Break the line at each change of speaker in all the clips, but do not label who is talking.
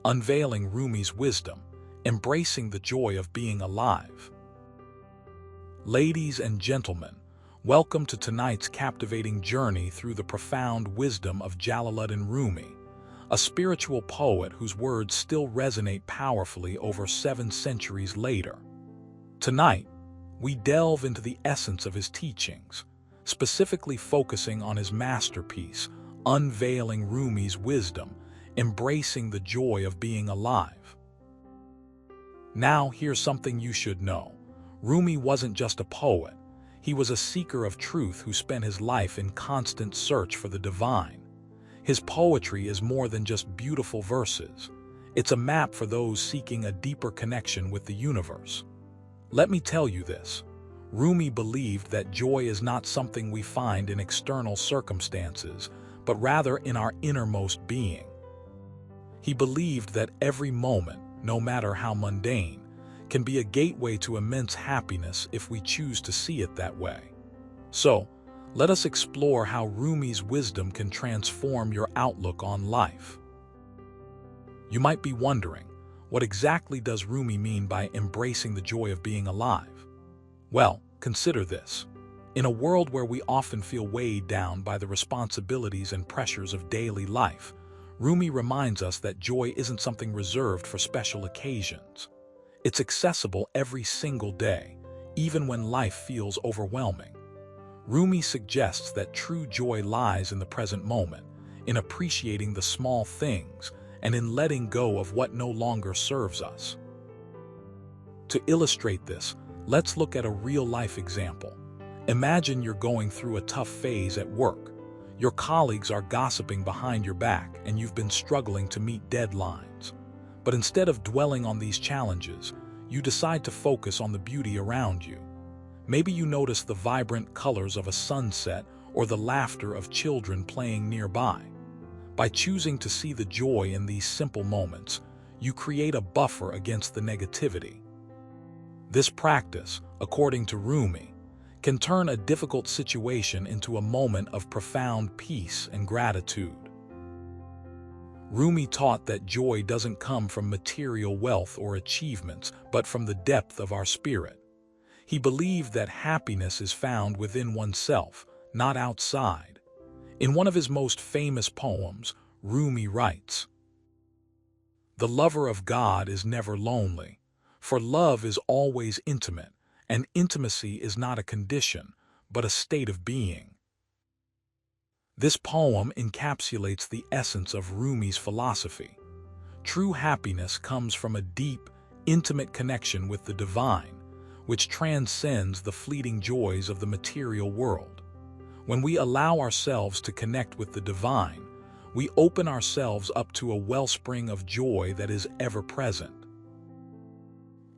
Unveiling Rumi's Wisdom, Embracing the Joy of Being Alive. Ladies and gentlemen, welcome to tonight's captivating journey through the profound wisdom of Jalaluddin Rumi, a spiritual poet whose words still resonate powerfully over 7 centuries later. Tonight, we delve into the essence of his teachings, specifically focusing on his masterpiece, Unveiling Rumi's Wisdom, Embracing the Joy of Being Alive. Now, here's something you should know. Rumi wasn't just a poet. He was a seeker of truth who spent his life in constant search for the divine. His poetry is more than just beautiful verses. It's a map for those seeking a deeper connection with the universe. Let me tell you this. Rumi believed that joy is not something we find in external circumstances, but rather in our innermost being. He believed that every moment, no matter how mundane, can be a gateway to immense happiness if we choose to see it that way. So, let us explore how Rumi's wisdom can transform your outlook on life. You might be wondering, what exactly does Rumi mean by embracing the joy of being alive? Well, consider this. In a world where we often feel weighed down by the responsibilities and pressures of daily life, Rumi reminds us that joy isn't something reserved for special occasions. It's accessible every single day, even when life feels overwhelming. Rumi suggests that true joy lies in the present moment, in appreciating the small things, and in letting go of what no longer serves us. To illustrate this, let's look at a real-life example. Imagine you're going through a tough phase at work. Your colleagues are gossiping behind your back, and you've been struggling to meet deadlines. But instead of dwelling on these challenges, you decide to focus on the beauty around you. Maybe you notice the vibrant colors of a sunset or the laughter of children playing nearby. By choosing to see the joy in these simple moments, you create a buffer against the negativity. This practice, according to Rumi, can turn a difficult situation into a moment of profound peace and gratitude. Rumi taught that joy doesn't come from material wealth or achievements, but from the depth of our spirit. He believed that happiness is found within oneself, not outside. In one of his most famous poems, Rumi writes, "The lover of God is never lonely, for love is always intimate, and intimacy is not a condition, but a state of being." This poem encapsulates the essence of Rumi's philosophy. True happiness comes from a deep, intimate connection with the divine, which transcends the fleeting joys of the material world. When we allow ourselves to connect with the divine, we open ourselves up to a wellspring of joy that is ever present.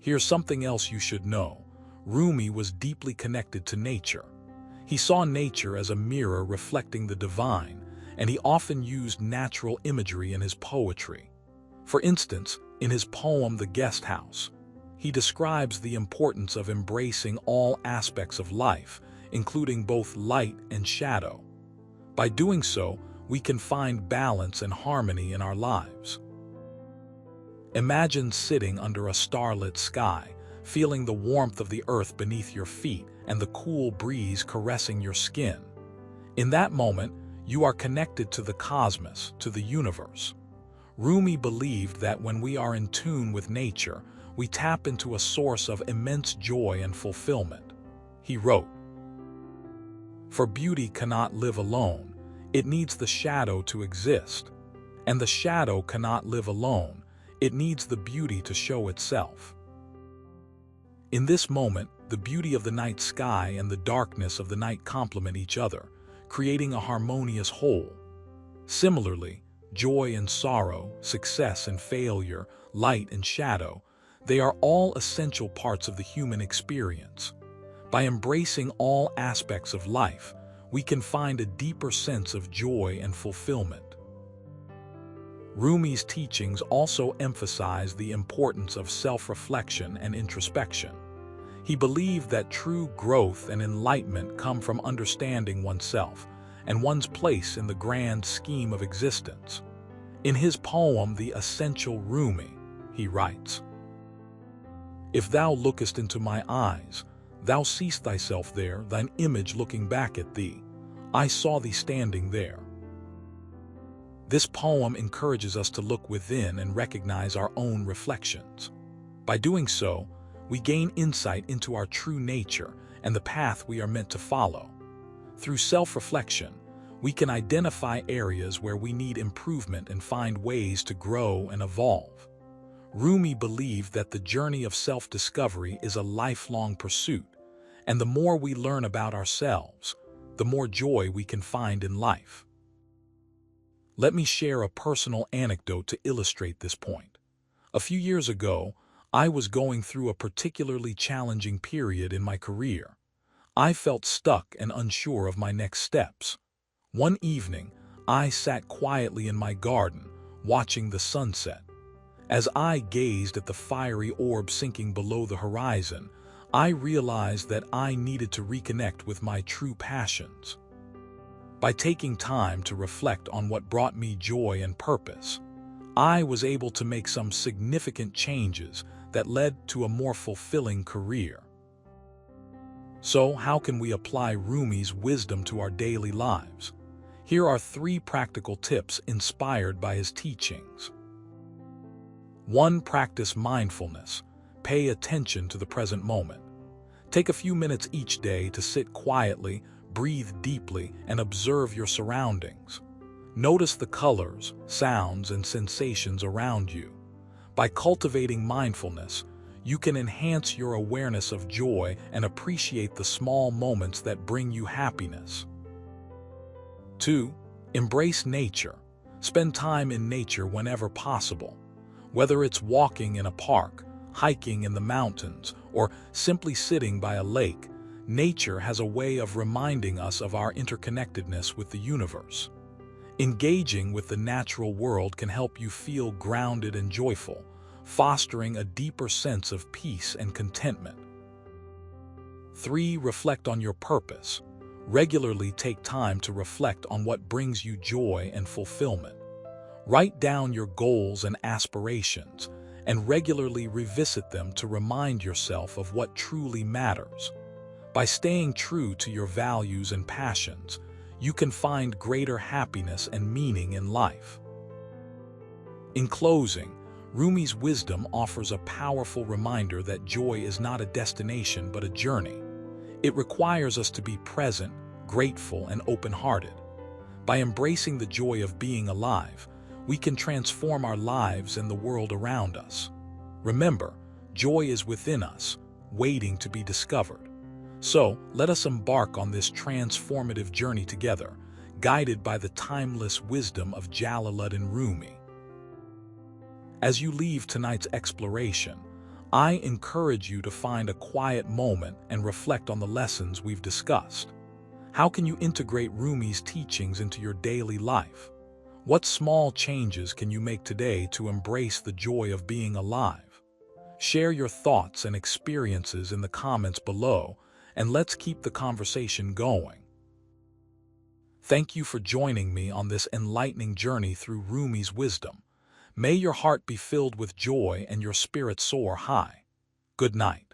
Here's something else you should know. Rumi was deeply connected to nature. He saw nature as a mirror reflecting the divine, and he often used natural imagery in his poetry. For instance, in his poem The Guest House, he describes the importance of embracing all aspects of life, including both light and shadow. By doing so, we can find balance and harmony in our lives. Imagine sitting under a starlit sky, feeling the warmth of the earth beneath your feet and the cool breeze caressing your skin. In that moment, you are connected to the cosmos, to the universe. Rumi believed that when we are in tune with nature, we tap into a source of immense joy and fulfillment. He wrote, "For beauty cannot live alone, it needs the shadow to exist. And the shadow cannot live alone, it needs the beauty to show itself." In this moment, the beauty of the night sky and the darkness of the night complement each other, creating a harmonious whole. Similarly, joy and sorrow, success and failure, light and shadow, they are all essential parts of the human experience. By embracing all aspects of life, we can find a deeper sense of joy and fulfillment. Rumi's teachings also emphasize the importance of self-reflection and introspection. He believed that true growth and enlightenment come from understanding oneself and one's place in the grand scheme of existence. In his poem, The Essential Rumi, he writes, "If thou lookest into my eyes, thou seest thyself there, thine image looking back at thee. I saw thee standing there." This poem encourages us to look within and recognize our own reflections. By doing so, we gain insight into our true nature and the path we are meant to follow. Through self-reflection, we can identify areas where we need improvement and find ways to grow and evolve. Rumi believed that the journey of self-discovery is a lifelong pursuit, and the more we learn about ourselves, the more joy we can find in life. Let me share a personal anecdote to illustrate this point. A few years ago, I was going through a particularly challenging period in my career. I felt stuck and unsure of my next steps. One evening, I sat quietly in my garden, watching the sunset. As I gazed at the fiery orb sinking below the horizon, I realized that I needed to reconnect with my true passions. By taking time to reflect on what brought me joy and purpose, I was able to make some significant changes that led to a more fulfilling career. So, how can we apply Rumi's wisdom to our daily lives? Here are 3 practical tips inspired by his teachings. 1. Practice mindfulness. Pay attention to the present moment. Take a few minutes each day to sit quietly, breathe deeply, and observe your surroundings. Notice the colors, sounds, and sensations around you. By cultivating mindfulness, you can enhance your awareness of joy and appreciate the small moments that bring you happiness. 2. Embrace nature. Spend time in nature whenever possible. Whether it's walking in a park, hiking in the mountains, or simply sitting by a lake, nature has a way of reminding us of our interconnectedness with the universe. Engaging with the natural world can help you feel grounded and joyful, fostering a deeper sense of peace and contentment. 3. Reflect on your purpose. Regularly take time to reflect on what brings you joy and fulfillment. Write down your goals and aspirations, and regularly revisit them to remind yourself of what truly matters. By staying true to your values and passions, you can find greater happiness and meaning in life. In closing, Rumi's wisdom offers a powerful reminder that joy is not a destination but a journey. It requires us to be present, grateful, and open-hearted. By embracing the joy of being alive, we can transform our lives and the world around us. Remember, joy is within us, waiting to be discovered. So, let us embark on this transformative journey together, guided by the timeless wisdom of Jalaluddin Rumi. As you leave tonight's exploration, I encourage you to find a quiet moment and reflect on the lessons we've discussed. How can you integrate Rumi's teachings into your daily life? What small changes can you make today to embrace the joy of being alive? Share your thoughts and experiences in the comments below, and let's keep the conversation going. Thank you for joining me on this enlightening journey through Rumi's wisdom. May your heart be filled with joy and your spirit soar high. Good night.